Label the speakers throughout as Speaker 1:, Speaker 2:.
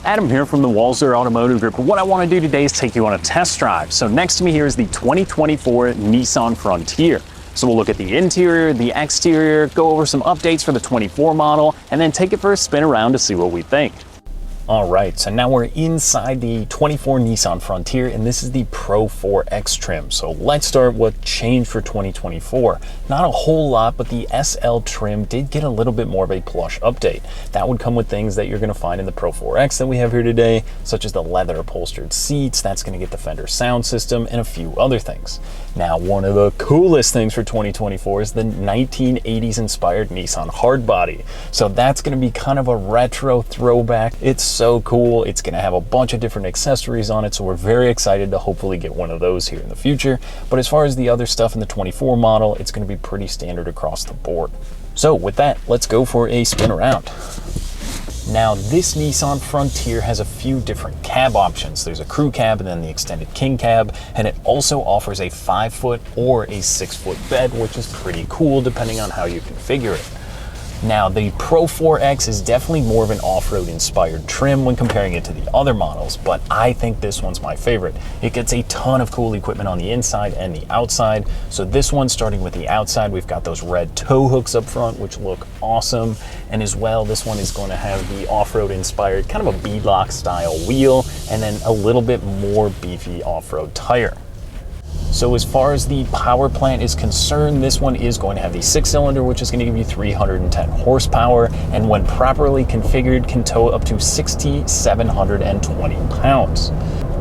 Speaker 1: Adam here from the Walser Automotive Group. What I want to do today is take you on a test drive. So next to me here is the 2024 Nissan Frontier. So we'll look at the interior, the exterior, go over some updates for the 24 model, and then take it for a spin around to see what we think. All right, so now we're inside the 24 Nissan Frontier, and this is the Pro-4X trim. So let's start what changed for 2024. Not a whole lot, but the SL trim did get a little bit more of a plush update. That would come with things that you're gonna find in the Pro-4X that we have here today, such as the leather upholstered seats. That's gonna get the Fender sound system and a few other things. Now, one of the coolest things for 2024 is the 1980s inspired Nissan hardbody. So that's gonna be kind of a retro throwback. It's so cool. It's gonna have a bunch of different accessories on it, so we're very excited to hopefully get one of those here in the future. But as far as the other stuff in the 24 model, it's gonna be pretty standard across the board. So with that, let's go for a spin around. Now, this Nissan Frontier has a few different cab options. There's a crew cab and then the extended king cab, and it also offers a 5-foot or a 6-foot bed, which is pretty cool depending on how you configure it. Now, the Pro-4X is definitely more of an off-road inspired trim when comparing it to the other models, but I think this one's my favorite. It gets a ton of cool equipment on the inside and the outside. So this one, starting with the outside, we've got those red tow hooks up front, which look awesome. And as well, this one is going to have the off-road inspired kind of a beadlock style wheel, and then a little bit more beefy off-road tire. So as far as the power plant is concerned, this one is going to have the 6-cylinder, which is going to give you 310 horsepower, and when properly configured, can tow up to 6,720 pounds.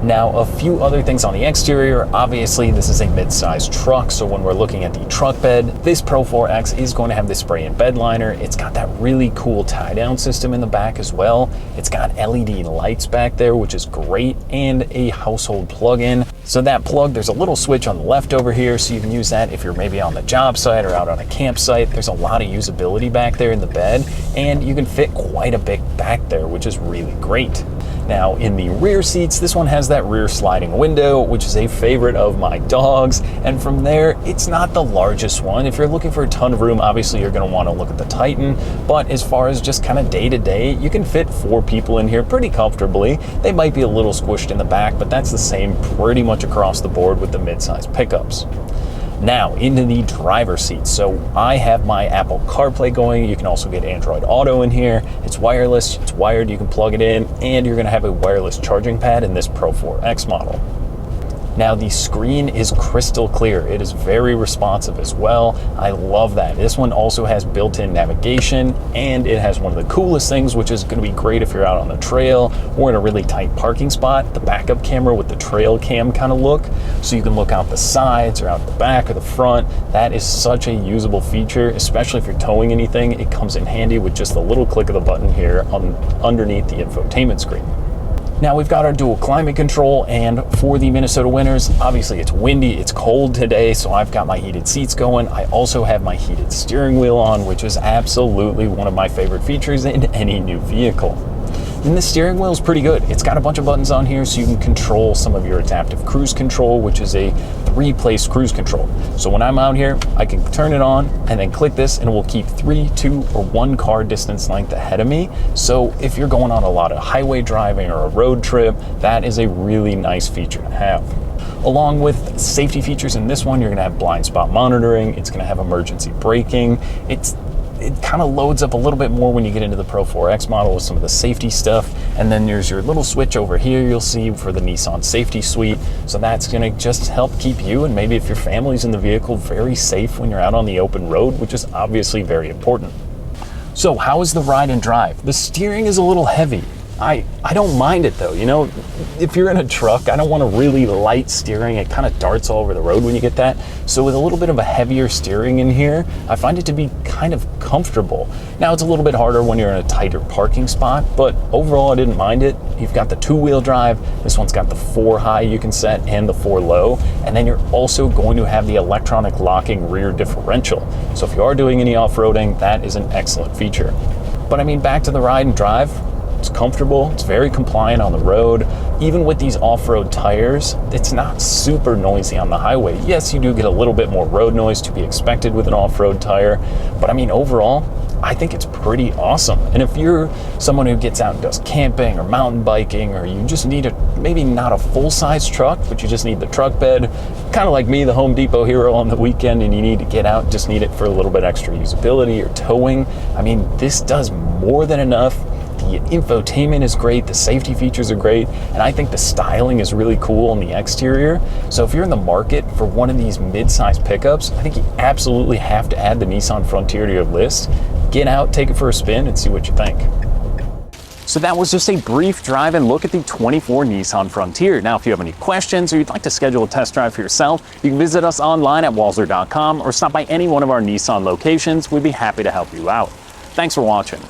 Speaker 1: Now, a few other things on the exterior. Obviously, this is a mid-sized truck, so when we're looking at the truck bed, this Pro-4X is going to have the spray-in bed liner. It's got that really cool tie-down system in the back as well. It's got LED lights back there, which is great, and a household plug-in. So that plug, there's a little switch on the left over here, so you can use that if you're maybe on the job site or out on a campsite. There's a lot of usability back there in the bed, and you can fit quite a bit back there, which is really great. Now, in the rear seats, this one has that rear sliding window, which is a favorite of my dogs. And from there, it's not the largest one. If you're looking for a ton of room, obviously you're gonna wanna look at the Titan. But as far as just kind of day-to-day, you can fit 4 people in here pretty comfortably. They might be a little squished in the back, but that's the same pretty much across the board with the mid-size pickups. Now, into the driver's seat. So I have my Apple CarPlay going. You can also get Android Auto in here. It's wireless, it's wired, you can plug it in, and you're gonna have a wireless charging pad in this Pro-4X model. Now, the screen is crystal clear. It is very responsive as well. I love that. This one also has built-in navigation, and it has one of the coolest things, which is gonna be great if you're out on the trail or in a really tight parking spot, the backup camera with the trail cam kind of look. So you can look out the sides or out the back or the front. That is such a usable feature, especially if you're towing anything. It comes in handy with just a little click of the button here underneath the infotainment screen. Now, we've got our dual climate control, and for the Minnesota winters, obviously it's windy, it's cold today, so I've got my heated seats going. I also have my heated steering wheel on, which is absolutely one of my favorite features in any new vehicle. And the steering wheel is pretty good. It's got a bunch of buttons on here so you can control some of your adaptive cruise control, which is a 3-place cruise control. So when I'm out here, I can turn it on and then click this, and it will keep 3, 2, or 1 car distance length ahead of me. So if you're going on a lot of highway driving or a road trip, that is a really nice feature to have. Along with safety features in this one, you're gonna have blind spot monitoring. It's gonna have emergency braking. It kind of loads up a little bit more when you get into the Pro-4X model with some of the safety stuff. And then there's your little switch over here you'll see for the Nissan Safety Suite. So that's gonna just help keep you, and maybe if your family's in the vehicle, very safe when you're out on the open road, which is obviously very important. So how is the ride and drive? The steering is a little heavy. I don't mind it though. You know, if you're in a truck, I don't want a really light steering. It kind of darts all over the road when you get that. So with a little bit of a heavier steering in here, I find it to be kind of comfortable. Now, it's a little bit harder when you're in a tighter parking spot, but overall I didn't mind it. You've got the 2-wheel drive. This one's got the 4 high you can set and the 4 low. And then you're also going to have the electronic locking rear differential. So if you are doing any off-roading, that is an excellent feature. But I mean, back to the ride and drive. It's comfortable, it's very compliant on the road. Even with these off-road tires, it's not super noisy on the highway. Yes, you do get a little bit more road noise to be expected with an off-road tire, but I mean, overall, I think it's pretty awesome. And if you're someone who gets out and does camping or mountain biking, or you just need maybe not a full-size truck, but you just need the truck bed, kind of like me, the Home Depot hero on the weekend, and you need to get out, just need it for a little bit extra usability or towing, I mean, this does more than enough. The infotainment is great, the safety features are great, and I think the styling is really cool on the exterior. So if you're in the market for one of these mid-size pickups, I think you absolutely have to add the Nissan Frontier to your list. Get out, take it for a spin, and see what you think. So that was just a brief drive and look at the 24 Nissan Frontier. Now, if you have any questions or you'd like to schedule a test drive for yourself, you can visit us online at walser.com or stop by any one of our Nissan locations. We'd be happy to help you out. Thanks for watching.